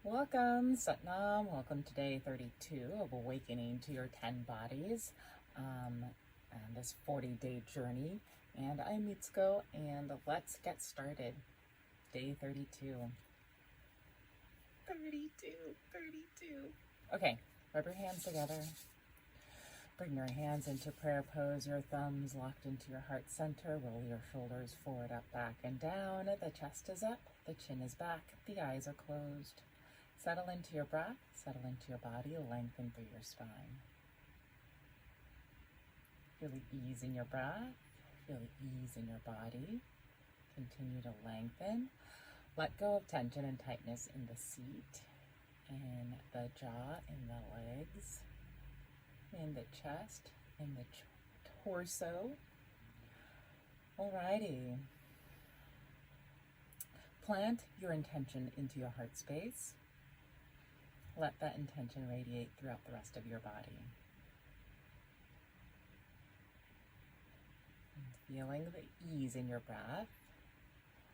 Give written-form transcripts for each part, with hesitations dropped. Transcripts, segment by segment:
Welcome, Satnam. Welcome to day 32 of Awakening to Your 10 Bodies and this 40-day journey. And I'm Mitsuko, and let's get started. Day 32. 32. Okay, rub your hands together. Bring your hands into prayer pose, your thumbs locked into your heart center. Roll your shoulders forward, up, back, and down. The chest is up, the chin is back, the eyes are closed. Settle into your breath, settle into your body, lengthen through your spine. Feel the ease in your breath, feel the ease in your body. Continue to lengthen. Let go of tension and tightness in the seat, in the jaw, in the legs, in the chest, in the torso. Alrighty. Plant your intention into your heart space. Let that intention radiate throughout the rest of your body. And feeling the ease in your breath,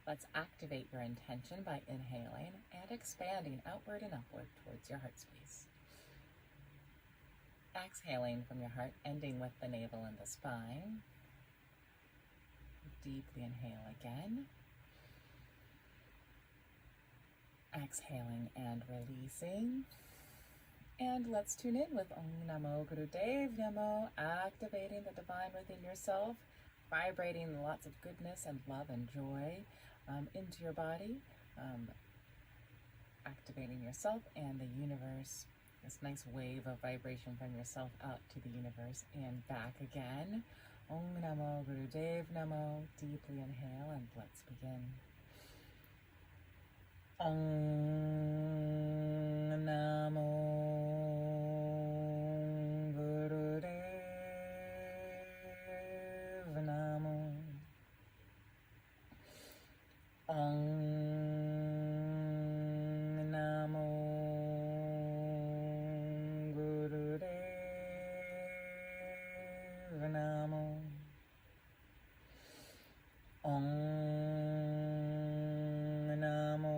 let's activate your intention by inhaling and expanding outward and upward towards your heart space. Exhaling from your heart, ending with the navel and the spine. Deeply inhale again. Exhaling and releasing. And let's tune in with Om Namo Gurudev Namo, activating the divine within yourself, vibrating lots of goodness and love and joy into your body, activating yourself and the universe. This nice wave of vibration from yourself out to the universe and back again. Om Namo Gurudev Namo. Deeply inhale and let's begin. Om Namo Gurudev Namo. Om Namo Gurudev Namo. Om Namo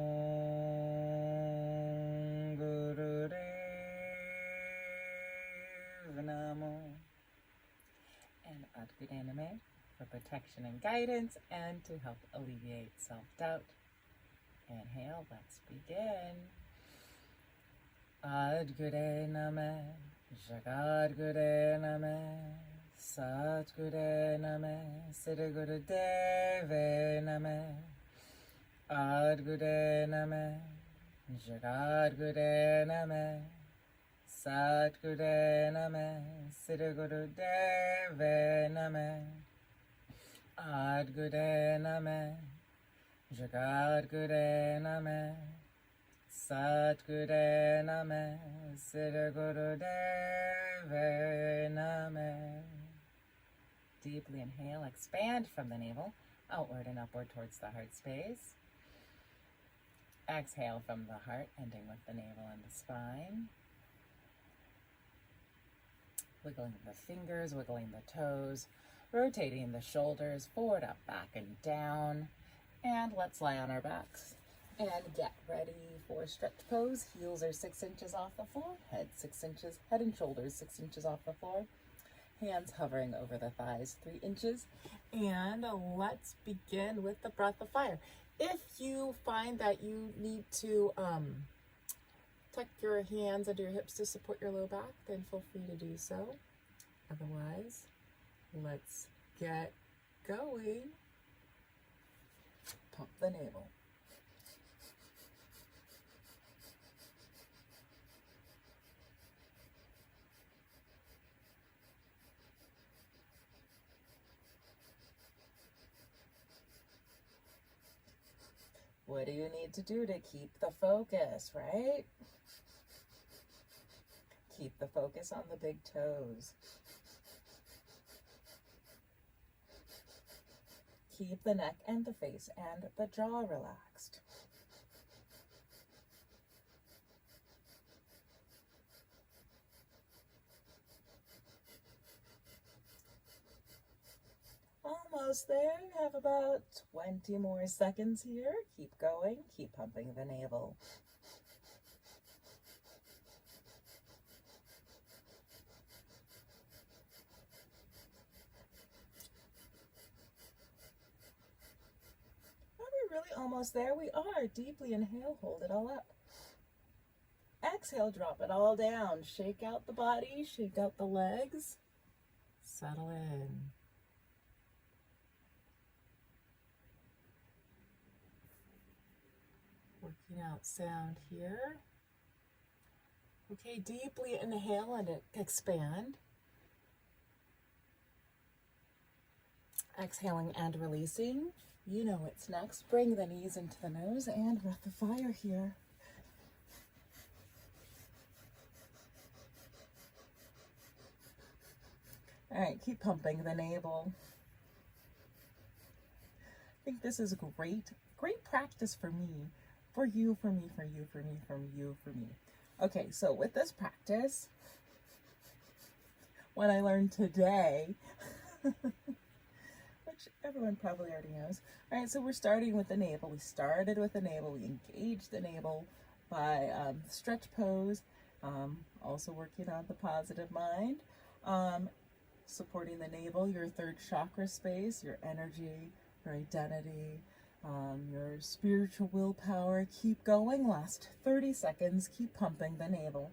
Gurudev Namo. And Adgudaname for protection and guidance and to help alleviate self-doubt. Inhale, let's begin. Adgudaname, Jagadgudaname, Satgudaname, Siddhagurudeve Name. Adgudaname, Jagadgudaname, Satgudaname, Siddhagurudeve Name. Adgudaname, Jagadgudaname, Satgudaname, Siddhagurudeve Name. Deeply inhale, expand from the navel, outward and upward towards the heart space. Exhale from the heart, ending with the navel and the spine. Wiggling the fingers, wiggling the toes, rotating the shoulders, forward, up, back, and down. And let's lie on our backs and get ready for stretch pose. Heels are 6 inches off the floor, head 6 inches, head and shoulders 6 inches off the floor. Hands hovering over the thighs 3 inches. And let's begin with the breath of fire. If you find that you need to tuck your hands under your hips to support your low back, then feel free to do so. Otherwise, let's get going. Pump the navel. What do you need to do to keep the focus, right? Keep the focus on the big toes. Keep the neck and the face and the jaw relaxed. Almost there. You have about 20 more seconds here. Keep going. Keep pumping the navel. really almost there. We are. Deeply inhale, hold it all up. Exhale, drop it all down. Shake out the body, shake out the legs. Settle in. Working out sound here. Okay, deeply inhale and expand. Exhaling and releasing. You know what's next. Bring the knees into the nose and breath of fire here. All right, keep pumping the navel. I think this is great practice for me, for you, for me, for you, for me, from you, for me. Okay, so with this practice, what I learned today, which everyone probably already knows. All right, so we're starting with the navel. We started with the navel. We engaged the navel by stretch pose, also working on the positive mind, supporting the navel, your third chakra space, your energy, your identity, your spiritual willpower. Keep going. Last 30 seconds. Keep pumping the navel.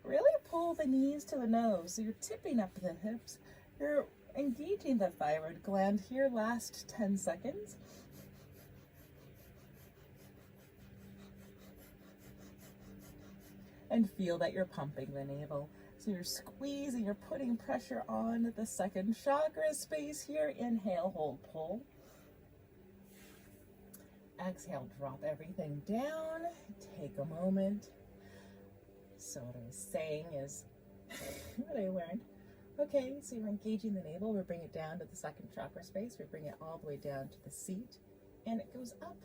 Really pull the knees to the nose. So you're tipping up the hips. You're engaging the thyroid gland here. Last 10 seconds. And feel that you're pumping the navel. So you're squeezing, you're putting pressure on the second chakra space here. Inhale, hold, pull. Exhale, drop everything down. Take a moment. So what I was saying is, what I learned. Okay, so you're engaging the navel. We bring it down to the second chakra space. We bring it all the way down to the seat. And it goes up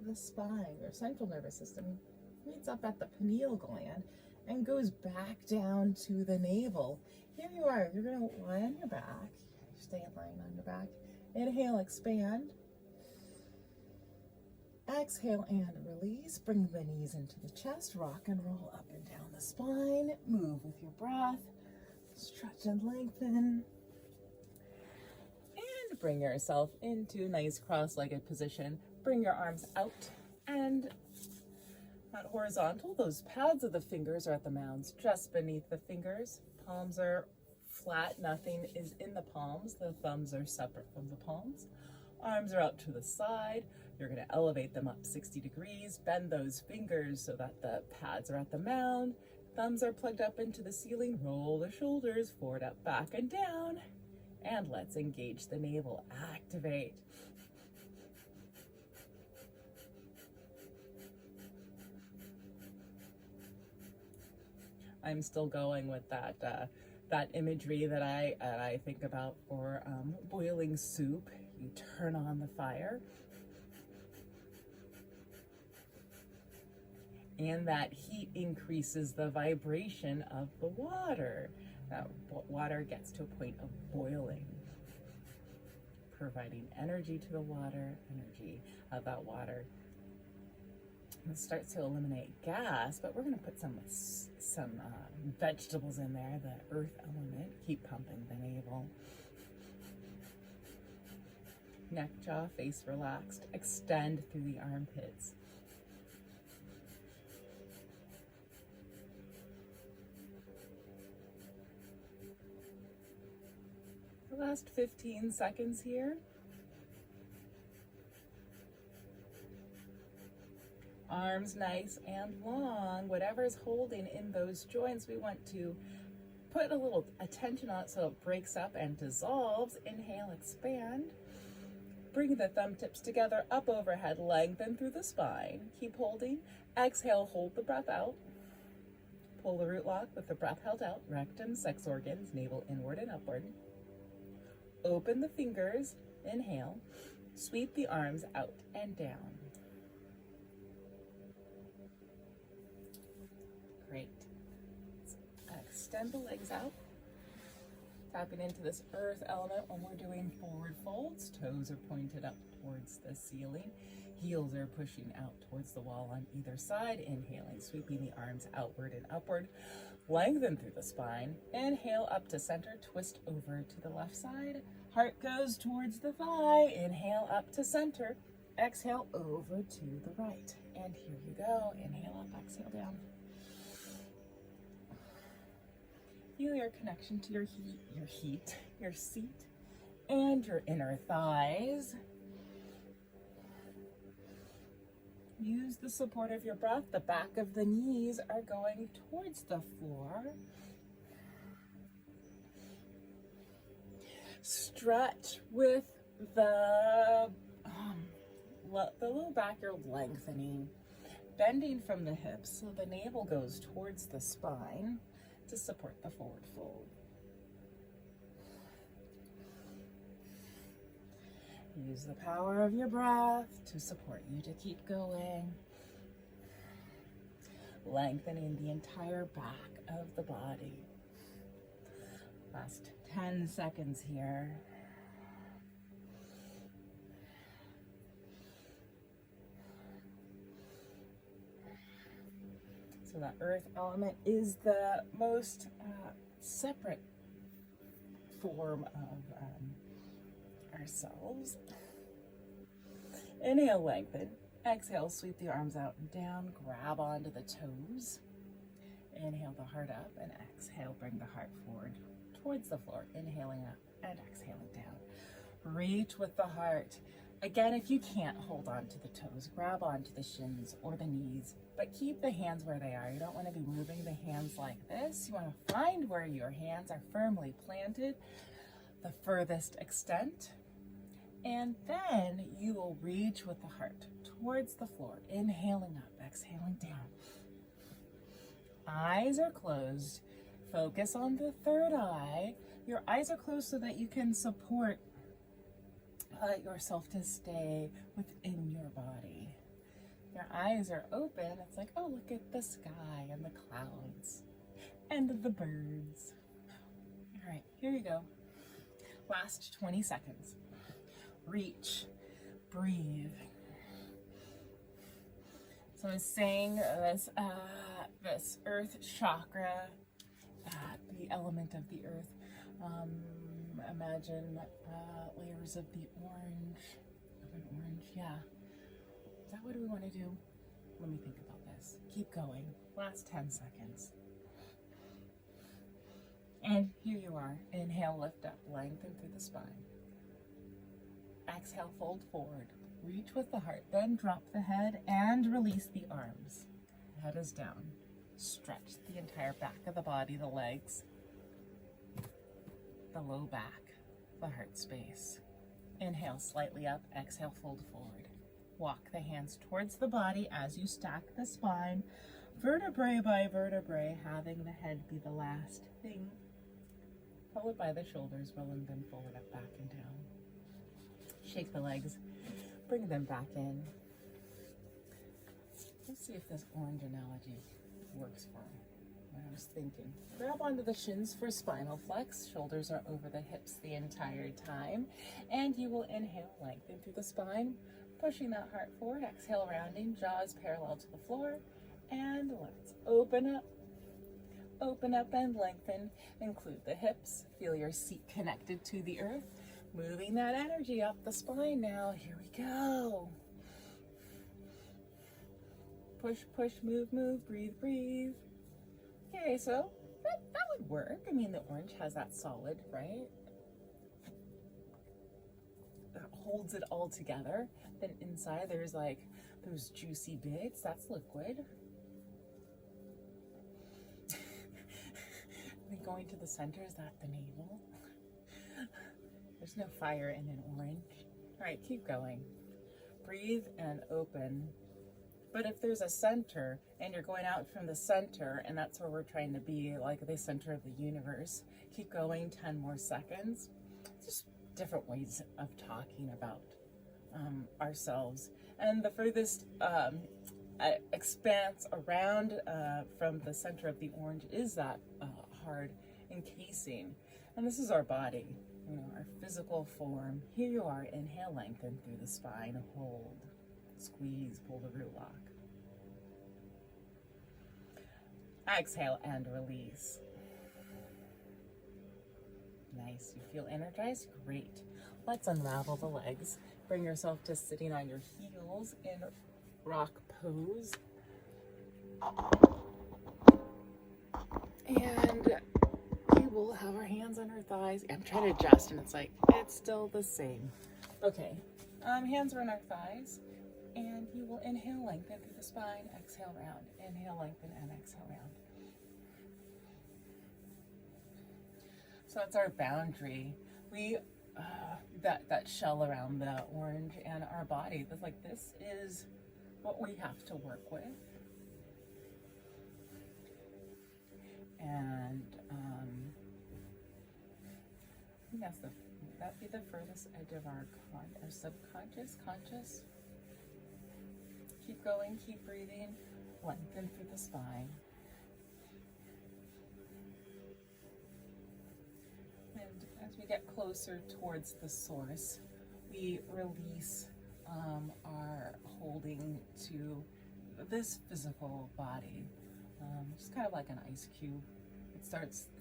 the spine. Your central nervous system meets up at the pineal gland and goes back down to the navel. Here you are. You're going to lie on your back. Stay lying on your back. Inhale, expand. Exhale and release. Bring the knees into the chest. Rock and roll up and down the spine. Move with your breath. Stretch and lengthen. And bring yourself into nice cross-legged position. Bring your arms out and not horizontal. Those pads of the fingers are at the mounds just beneath the fingers. Palms are flat. Nothing is in the palms. The thumbs are separate from the palms. Arms are out to the side. You're going to elevate them up 60 degrees. Bend those fingers so that the pads are at the mound. Thumbs are plugged up into the ceiling. Roll the shoulders forward, up, back, and down. And let's engage the navel. Activate. I'm still going with that imagery that I think about for boiling soup. You turn on the fire, and that heat increases the vibration of the water. That water gets to a point of boiling, providing energy to the water, energy of that water. It starts to eliminate gas, but we're going to put some vegetables in there, the earth element. Keep pumping the navel. Neck, jaw, face relaxed. Extend through the armpits. The last 15 seconds here. Arms nice and long. Whatever's holding in those joints, we want to put a little attention on it so it breaks up and dissolves. Inhale, expand. Bring the thumb tips together, up overhead, lengthen through the spine. Keep holding. Exhale, hold the breath out. Pull the root lock with the breath held out. Rectum, sex organs, navel inward and upward. Open the fingers. Inhale. Sweep the arms out and down. Great. Extend the legs out. Tapping into this earth element when we're doing forward folds. Toes are pointed up towards the ceiling. Heels are pushing out towards the wall on either side. Inhaling, sweeping the arms outward and upward. Lengthen through the spine. Inhale up to center, twist over to the left side. Heart goes towards the thigh. Inhale up to center. Exhale over to the right. And here you go. Inhale up, exhale down. Feel your connection to your seat, and your inner thighs. Use the support of your breath. The back of the knees are going towards the floor. Stretch with the low back, you're lengthening, bending from the hips so the navel goes towards the spine to support the forward fold. Use the power of your breath to support you to keep going. Lengthening the entire back of the body. Last 10 seconds here. So the earth element is the most separate form of ourselves. Inhale, lengthen. Exhale, sweep the arms out and down. Grab onto the toes. Inhale the heart up and exhale, bring the heart forward towards the floor. Inhaling up and exhaling down. Reach with the heart. Again, if you can't hold on to the toes, grab onto the shins or the knees, but keep the hands where they are. You don't want to be moving the hands like this. You want to find where your hands are firmly planted, the furthest extent, and then you will reach with the heart towards the floor. Inhaling up, exhaling down. Eyes are closed. Focus on the third eye. Your eyes are closed so that you can support yourself to stay within your body. Your eyes are open. It's like, oh, look at the sky and the clouds and the birds. All right, here you go. Last 20 seconds. Reach, breathe. So I'm saying this earth chakra, the element of the earth. Imagine layers of the orange, yeah. Is that what we want to do? Let me think about this. Keep going. Last 10 seconds. And here you are. Inhale, lift up, lengthen through the spine. Exhale, fold forward. Reach with the heart, then drop the head and release the arms. Head is down. Stretch the entire back of the body, the legs, the low back, the heart space. Inhale, slightly up. Exhale, fold forward. Walk the hands towards the body as you stack the spine, vertebrae by vertebrae, having the head be the last thing, followed by the shoulders, rolling them forward, up, back, and down. Shake the legs, bring them back in. Let's see if this orange analogy works for me. What I was thinking. Grab onto the shins for spinal flex. Shoulders are over the hips the entire time. And you will inhale, lengthen through the spine, pushing that heart forward. Exhale, rounding, jaws parallel to the floor. And let's open up. Open up and lengthen. Include the hips. Feel your seat connected to the earth. Moving that energy up the spine now. Here we go. Push, push, move, move, breathe, breathe. Okay, so that would work. I mean, the orange has that solid, right? That holds it all together. Then inside there's like those juicy bits. That's liquid. Then going to the center, is that the navel? There's no fire in an orange. All right, keep going. Breathe and open. But if there's a center and you're going out from the center, and that's where we're trying to be, like the center of the universe, keep going, 10 more seconds. Just different ways of talking about ourselves. And the furthest expanse around from the center of the orange is that hard encasing. And this is our body. our physical form. Here you are, inhale, lengthen through the spine, hold, squeeze, pull the root lock. Exhale and release. Nice, you feel energized? Great. Let's unravel the legs. Bring yourself to sitting on your heels in rock pose. And we will have our hands on our thighs. I'm trying to adjust and it's still the same. Okay, hands are on our thighs. And you will inhale, lengthen through the spine, exhale, round. Inhale, lengthen, and exhale, round. So it's our boundary. We, that shell around the orange and our body, this is what we have to work with. And I think that'd be the furthest edge of our subconscious, conscious. Keep going, keep breathing, lengthen through the spine. And as we get closer towards the source, we release our holding to this physical body. Just kind of like an ice cube. It's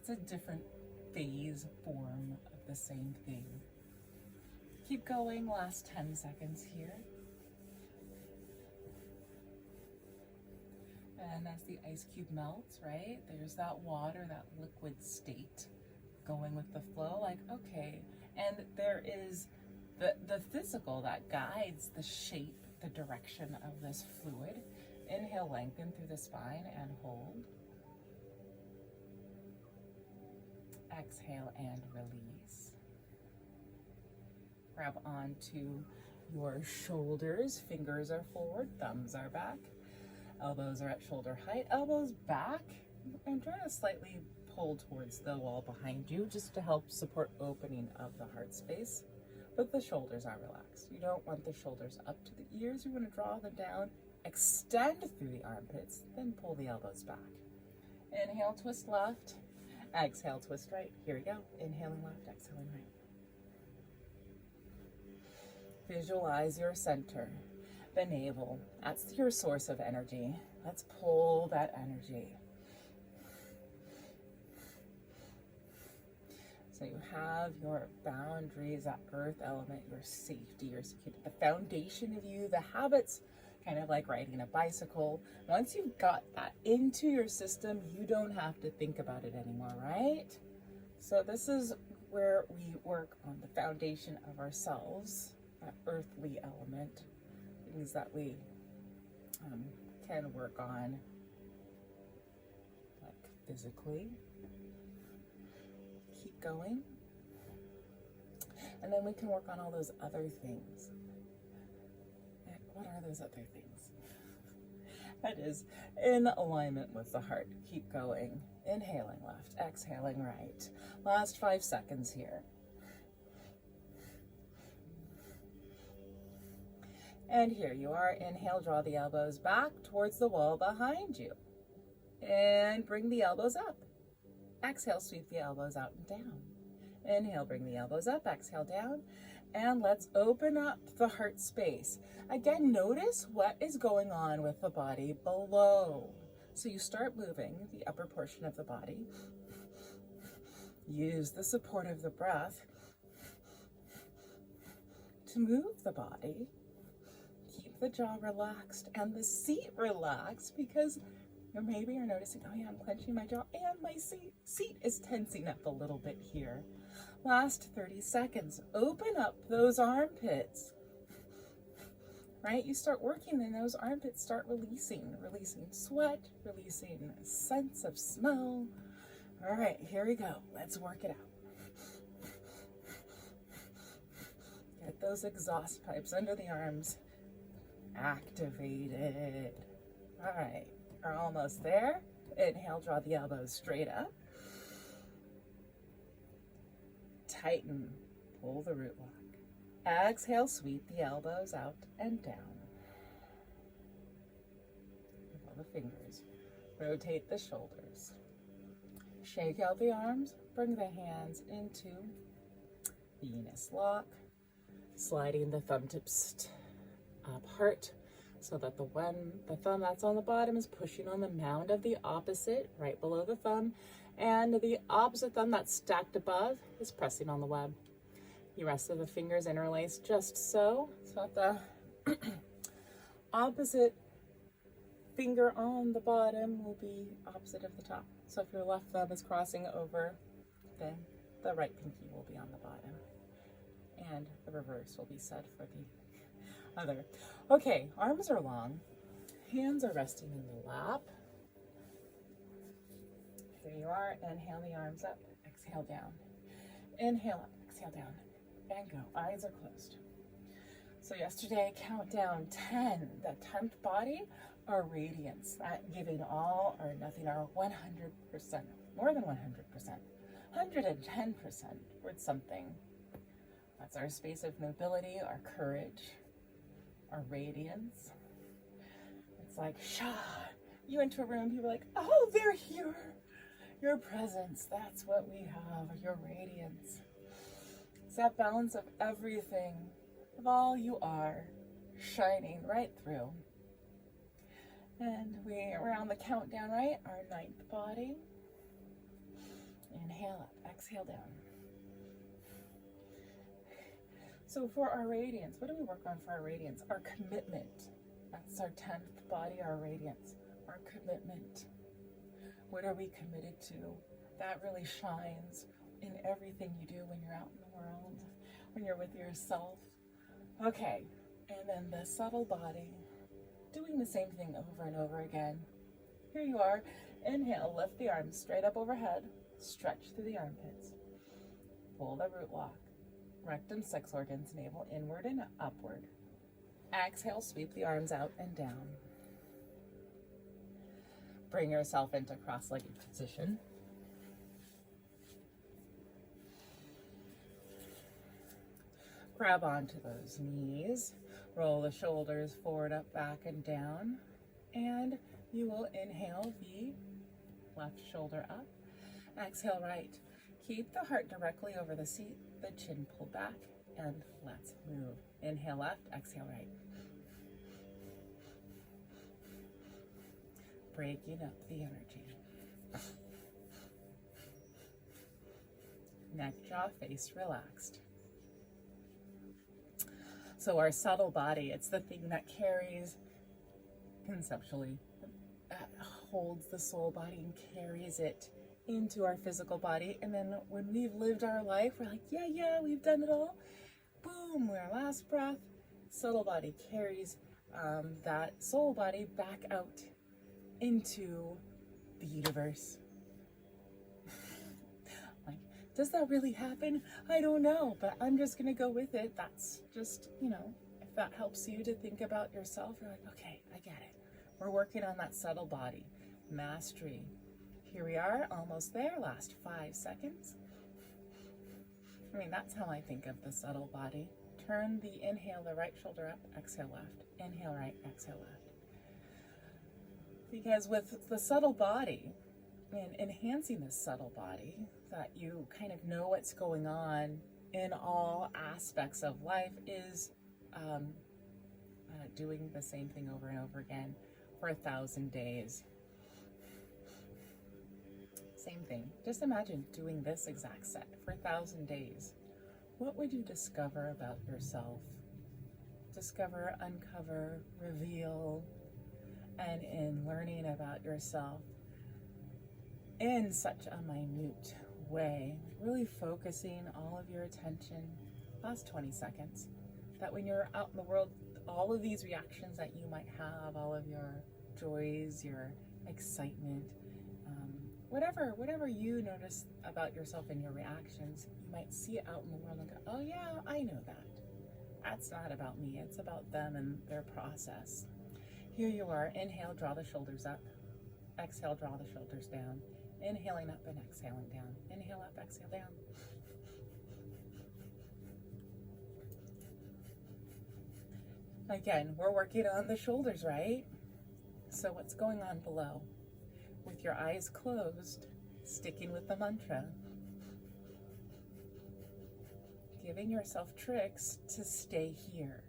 a different phase form of the same thing. Keep going, last 10 seconds here. And as the ice cube melts, right, there's that water, that liquid state going with the flow, okay. And there is the physical that guides the shape, the direction of this fluid. Inhale, lengthen through the spine and hold. Exhale and release. Grab onto your shoulders, fingers are forward, thumbs are back. Elbows are at shoulder height, elbows back, and try to slightly pull towards the wall behind you just to help support opening of the heart space. But the shoulders are relaxed. You don't want the shoulders up to the ears. You want to draw them down, extend through the armpits, then pull the elbows back. Inhale, twist left. Exhale, twist right. Here we go. Inhaling left, exhaling right. Visualize your center. The navel, that's your source of energy. Let's pull that energy. So you have your boundaries, that earth element, your safety, your security, the foundation of you, the habits, kind of like riding a bicycle. Once you've got that into your system, you don't have to think about it anymore, right? So this is where we work on the foundation of ourselves, that earthly element. Things that we can work on, like physically. Keep going. And then we can work on all those other things. And what are those other things? That is in alignment with the heart. Keep going. Inhaling left, exhaling right. Last 5 seconds here. And here you are. Inhale, draw the elbows back towards the wall behind you. And bring the elbows up. Exhale, sweep the elbows out and down. Inhale, bring the elbows up, exhale, down. And let's open up the heart space. Again, notice what is going on with the body below. So you start moving the upper portion of the body. Use the support of the breath to move the body. Keep the jaw relaxed and the seat relaxed, because maybe you're noticing, oh yeah, I'm clenching my jaw and my seat is tensing up a little bit here. Last 30 seconds. Open up those armpits. Right? You start working and those armpits start releasing sweat, releasing a sense of smell. All right, here we go. Let's work it out. Get those exhaust pipes under the arms activated. All right, we're almost there. Inhale, draw the elbows straight up. Tighten, pull the root lock. Exhale, sweep the elbows out and down. With all the fingers. Rotate the shoulders. Shake out the arms, bring the hands into Venus lock, sliding the thumb tips apart so that the thumb that's on the bottom is pushing on the mound of the opposite right below the thumb, and the opposite thumb that's stacked above is pressing on the web. The rest of the fingers interlace just so that the opposite finger on the bottom will be opposite of the top. So if your left thumb is crossing over, then the right pinky will be on the bottom. And the reverse will be said for the other. Okay, arms are long. Hands are resting in the lap. There you are. Inhale the arms up. Exhale down. Inhale up. Exhale down. And go. Eyes are closed. So yesterday, count down 10. The 10th body, our radiance. That giving all or nothing, our 100%. More than 100%. 110% towards something. That's our space of nobility, our courage, our radiance. It's like, Shah, you enter a room, people are like, oh, they're here. Your presence, that's what we have, your radiance. It's that balance of everything, of all you are, shining right through. And we're on the countdown, right? Our 9th body. Inhale up, exhale down. So for our radiance, what do we work on for our radiance? Our commitment. That's our 10th body, our radiance. Our commitment. What are we committed to? That really shines in everything you do when you're out in the world, when you're with yourself. Okay, and then the subtle body, doing the same thing over and over again. Here you are. Inhale, lift the arms straight up overhead. Stretch through the armpits. Pull the root lock. Rectum, 6 organs, navel inward and upward. Exhale, sweep the arms out and down. Bring yourself into cross-legged position. Grab onto those knees. Roll the shoulders forward, up, back, and down. And you will inhale the left shoulder up. Exhale right. Keep the heart directly over the seat, the chin pulled back, and let's move. Inhale left, exhale right. Breaking up the energy. Neck, jaw, face relaxed. So our subtle body, it's the thing that carries, conceptually, that holds the soul body and carries it into our physical body. And then when we've lived our life, we're like, yeah, we've done it all. Boom, our last breath, subtle body carries that soul body back out into the universe. Like, does that really happen? I don't know, but I'm just gonna go with it. That's just, if that helps you to think about yourself, you're like, okay, I get it. We're working on that subtle body, mastery. Here we are, almost there, last 5 seconds. That's how I think of the subtle body. Turn the inhale, the right shoulder up, exhale left. Inhale right, exhale left. Because with the subtle body, and enhancing this subtle body, that you kind of know what's going on in all aspects of life, is doing the same thing over and over again for 1,000 days. Same thing. Just imagine doing this exact set for 1,000 days. What would you discover about yourself? Discover, uncover, reveal, and in learning about yourself in such a minute way, really focusing all of your attention, last 20 seconds, that when you're out in the world, all of these reactions that you might have, all of your joys, your excitement, whatever you notice about yourself and your reactions, you might see it out in the world and go, oh yeah, I know that. That's not about me, it's about them and their process. Here you are, inhale, draw the shoulders up. Exhale, draw the shoulders down. Inhaling up and exhaling down. Inhale up, exhale down. Again, we're working on the shoulders, right? So what's going on below? With your eyes closed, sticking with the mantra. giving yourself tricks to stay here.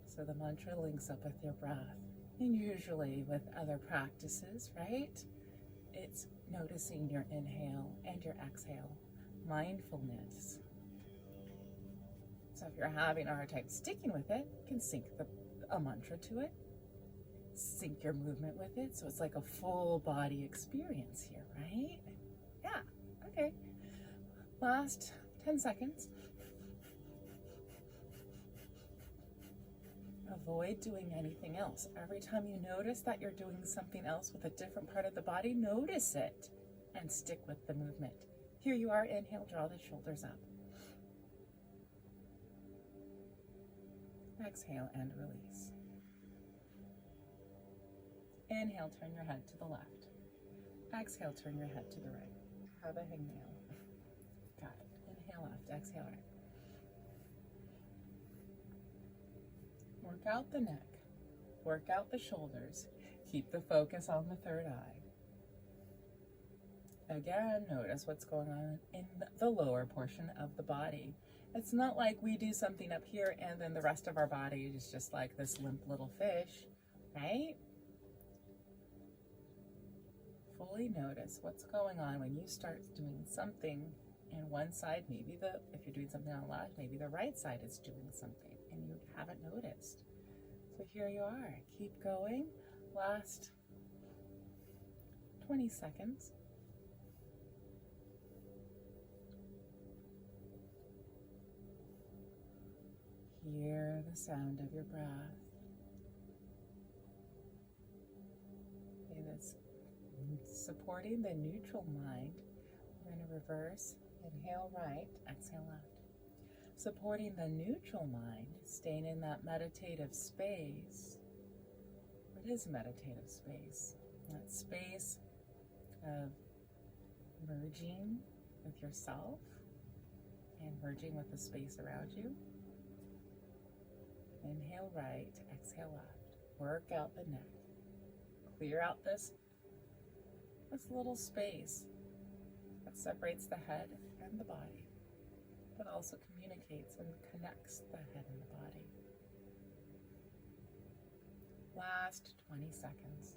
So the mantra links up with your breath. And usually with other practices, right? It's noticing your inhale and your exhale. Mindfulness. So if you're having a hard time sticking with it, you can sync a mantra to it. Sync your movement with it. So it's like a full body experience here, right? Yeah, okay. Last 10 seconds. Avoid doing anything else. Every time you notice that you're doing something else with a different part of the body, notice it and stick with the movement. Here you are, inhale, draw the shoulders up. Exhale and release. Inhale, turn your head to the left. Exhale, turn your head to the right. Have a hangnail. Got it. Inhale left, exhale right. Work out the neck. Work out the shoulders. Keep the focus on the third eye. Again, notice what's going on in the lower portion of the body. It's not like we do something up here and then the rest of our body is just like this limp little fish, right? Fully notice what's going on when you start doing something in one side. Maybe if you're doing something on the left, maybe the right side is doing something and you haven't noticed. So here you are. Keep going. Last 20 seconds. Hear the sound of your breath. Okay, that's supporting the neutral mind. We're going to reverse. Inhale right, exhale left. Supporting the neutral mind, staying in that meditative space. What is meditative space? That space of merging with yourself and merging with the space around you. Inhale right, exhale left. Work out the neck. Clear out this little space that separates the head and the body, but also communicates and connects the head and the body. Last 20 seconds.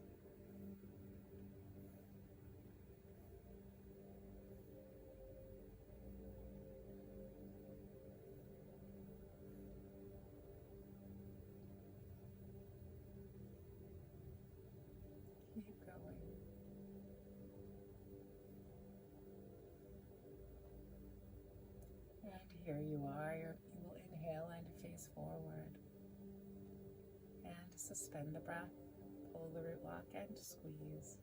Keep going. And here you are. You will inhale and face forward. And suspend the breath. Pull the root lock and squeeze.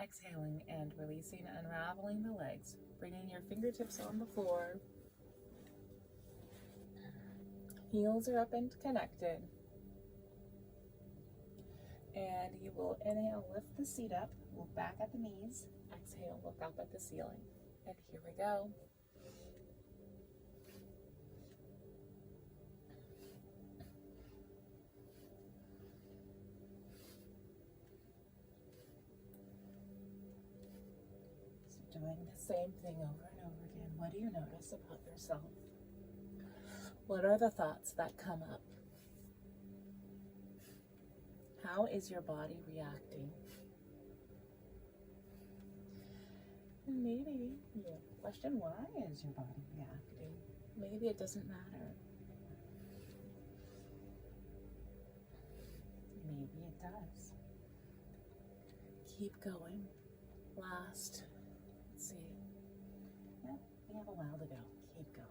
Exhaling and releasing, unraveling the legs. Bringing your fingertips on the floor. Heels are up and connected. And you will inhale, lift the seat up, look back at the knees. Exhale, look up at the ceiling. And here we go. So doing the same thing over and over again. What do you notice about yourself? What are the thoughts that come up? How is your body reacting? And maybe you question, why is your body reacting? Maybe it doesn't matter. Maybe it does. Keep going. Last, let's see. Yeah, we have a while to go. Keep going.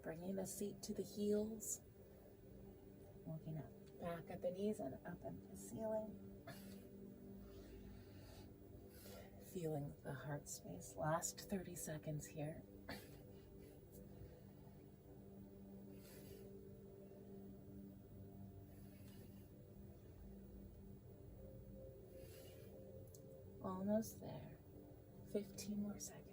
Bringing the seat to the heels. Looking up, back at the knees and up at the ceiling. Feeling the heart space. Last 30 seconds here. Almost there. 15 more seconds.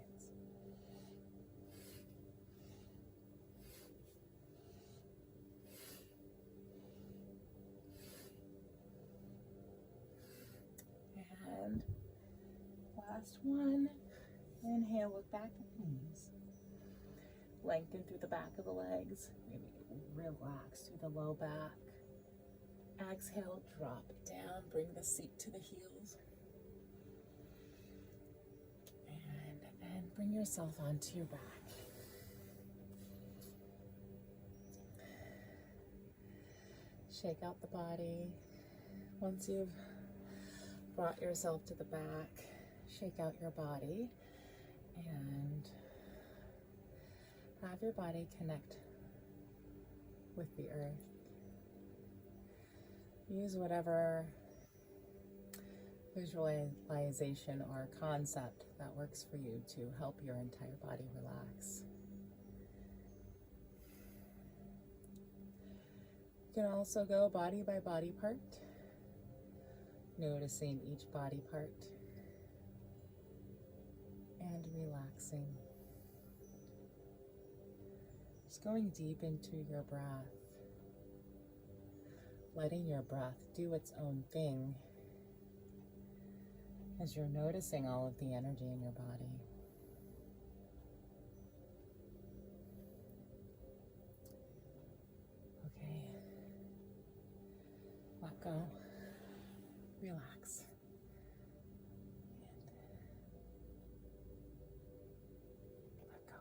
And Last one. Inhale, look back at the knees. Lengthen through the back of the legs. Maybe relax through the low back. Exhale, drop it down. Bring the seat to the heels. And bring yourself onto your back. Shake out the body. Once you've brought yourself to the back, shake out your body and have your body connect with the earth. Use whatever visualization or concept that works for you to help your entire body relax. You can also go body by body part, noticing each body part and relaxing. Just going deep into your breath, letting your breath do its own thing as you're noticing all of the energy in your body. Okay, let go, relax, and let go.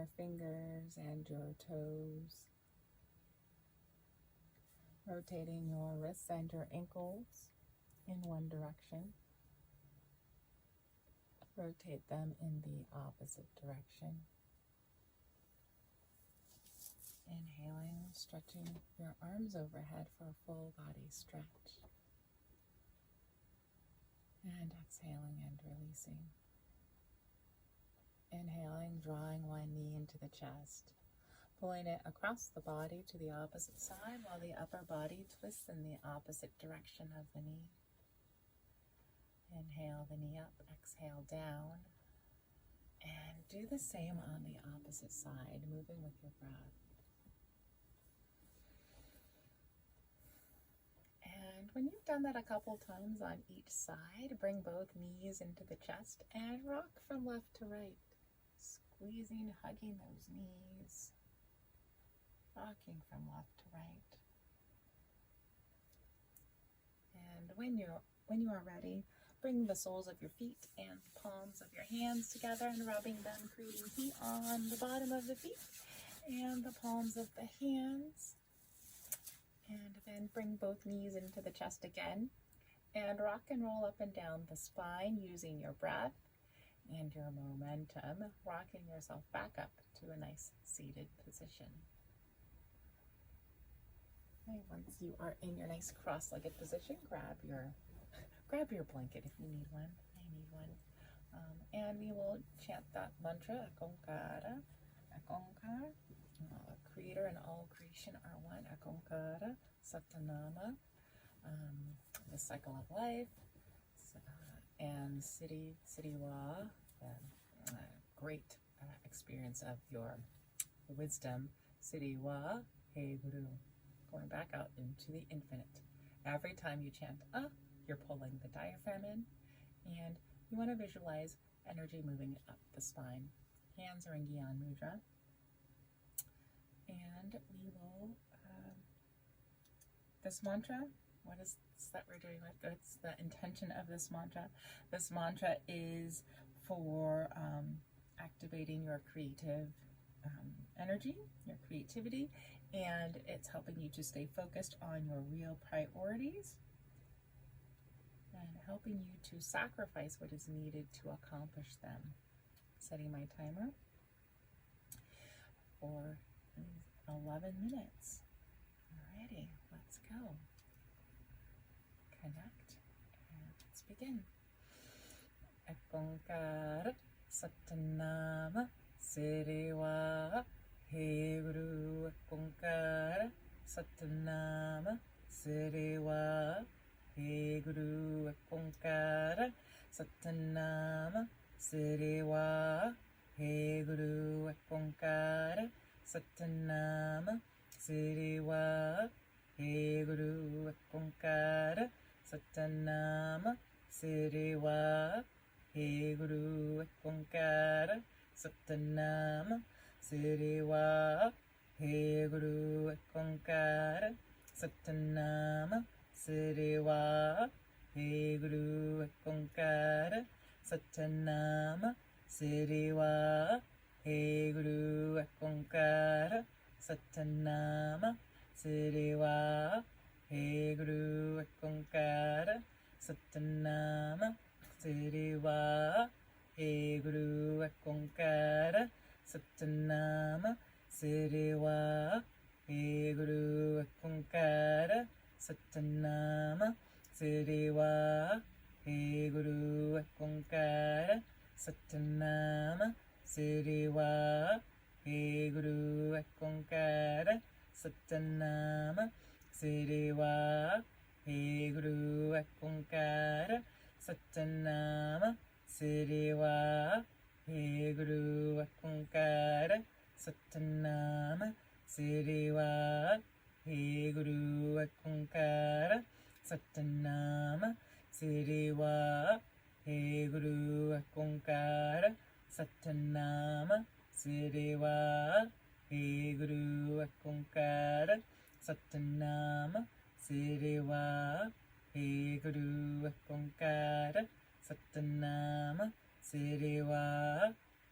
your fingers and your toes. Rotating your wrists and your ankles in one direction. Rotate them in the opposite direction. Inhaling, stretching your arms overhead for a full body stretch. And exhaling and releasing. Inhaling, drawing one knee into the chest, pulling it across the body to the opposite side while the upper body twists in the opposite direction of the knee. Inhale the knee up, exhale down, and do the same on the opposite side, moving with your breath. And when you've done that a couple times on each side, bring both knees into the chest and rock from left to right, squeezing, hugging those knees, rocking from left to right. And when you are ready, bring the soles of your feet and the palms of your hands together and rubbing them, creating heat on the bottom of the feet and the palms of the hands. And then bring both knees into the chest again and rock and roll up and down the spine using your breath and your momentum, rocking yourself back up to a nice seated position. Okay, once you are in your nice cross-legged position, grab your blanket if you need one. I need one. And we will chant that mantra, Akonkara, Akonkara. Creator and all creation are one, Akonkara, Satanama, the cycle of life, and Siddhiwa, the great experience of your wisdom, Siddhiwa, He Guru, going back out into the infinite. Every time you chant you're pulling the diaphragm in, and you want to visualize energy moving up the spine. Hands are in Gyan Mudra. And we will, this mantra, what is this that we're doing with? It's the intention of this mantra. This mantra is for activating your creative energy, your creativity, and it's helping you to stay focused on your real priorities and helping you to sacrifice what is needed to accomplish them. Setting my timer for 11 minutes. Alrighty, let's go. Connect and let's begin. Akonkara Satanama Siddhiwa He Guru Akonkara Satanama Siddhiwa He Guru Akonkara Satanama Siddhiwa He Guru Akonkara Satanama Siddhiwa He Guru Akonkara Satanama Siddhiwa He Guru Akonkara Satanama Siddhiwa He Guru Akonkara Satanama Siddhiwa He Guru Akonkara Satanama Siddhiwa He Guru Akonkara Satanama Siddhiwa He Guru Akonkara Satanama Siddhiwa He Guru Akonkara Satanama Siddhiwa He Guru Akonkara Satanama Siddhiwa He Guru Akonkara Satanama Siddhiwa He Guru Akonkara Satanama Siddhiwa He Guru Akonkara Satanama Siddhiwa He Guru Akonkara Satanama Siddhiwa He Guru Akonkara Satanama Siddhiwa He Guru Akonkara Satanama Siddhiwa He Guru Akonkara Satanama Siddhiwa He Guru Akonkara Satanama Siddhiwa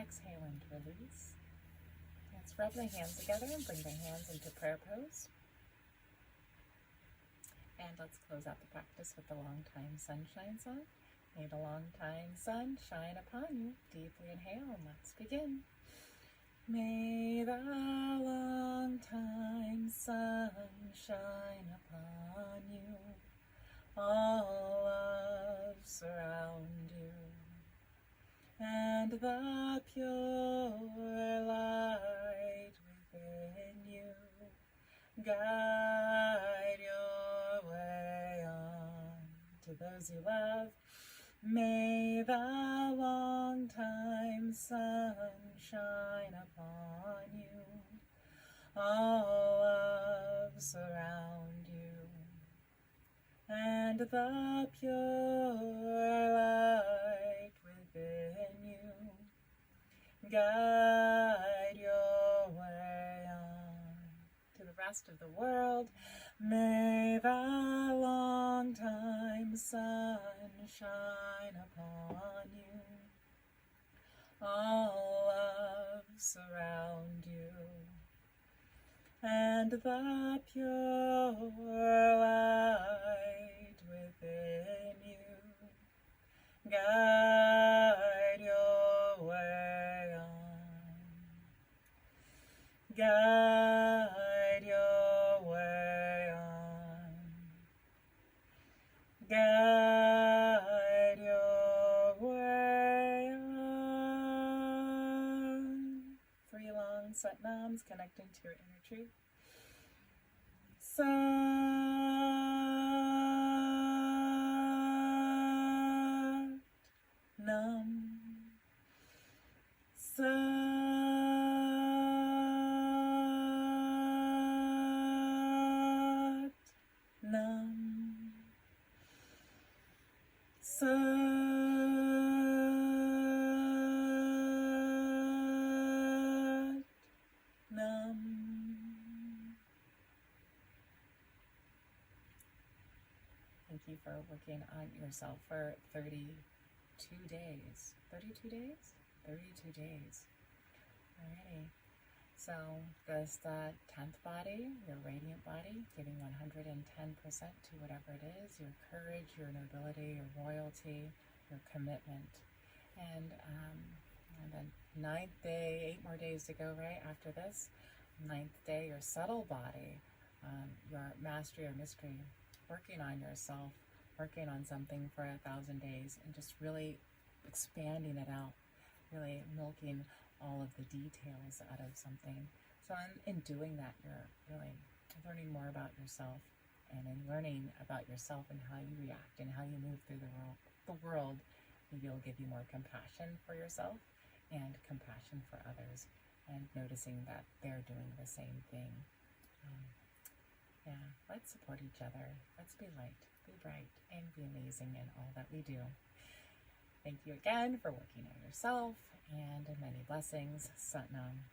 Exhale and release. Let's rub the hands together and bring the hands into prayer pose. And let's close out the practice with the long time sunshine song. May the long time sun shine upon you. Deeply inhale and let's begin. May the long time sun shine upon you. All love surround you. And the pure light within you guide your way on to those you love. May the long time sun shine upon you. All love surround you. And the pure light within you guide your way on to the rest of the world. May the long time sun shine upon you. All love surround you. And the pure light within you guide your way on. Guide your way on. Guide your way on. 3 long Satnams connecting to your inner truth. Sat Nam. Sat Nam. Sat Nam. Thank you for working on yourself for 32 days. 32 days? 32 days. Alrighty. So this the 10th body, your radiant body, giving 110% to whatever it is, your courage, your nobility, your royalty, your commitment. And the 9th day, 8 more days to go, right, after this. 9th day, your subtle body, your mastery or mystery, working on yourself, working on something for 1,000 days, and just really expanding it out, really milking all of the details out of something. So in doing that, you're really learning more about yourself, and in learning about yourself and how you react and how you move through the world, maybe it'll give you more compassion for yourself and compassion for others, and noticing that they're doing the same thing. Yeah, let's support each other. Let's be light, be bright, and be amazing in all that we do. Thank you again for working on yourself, and many blessings. Satnam.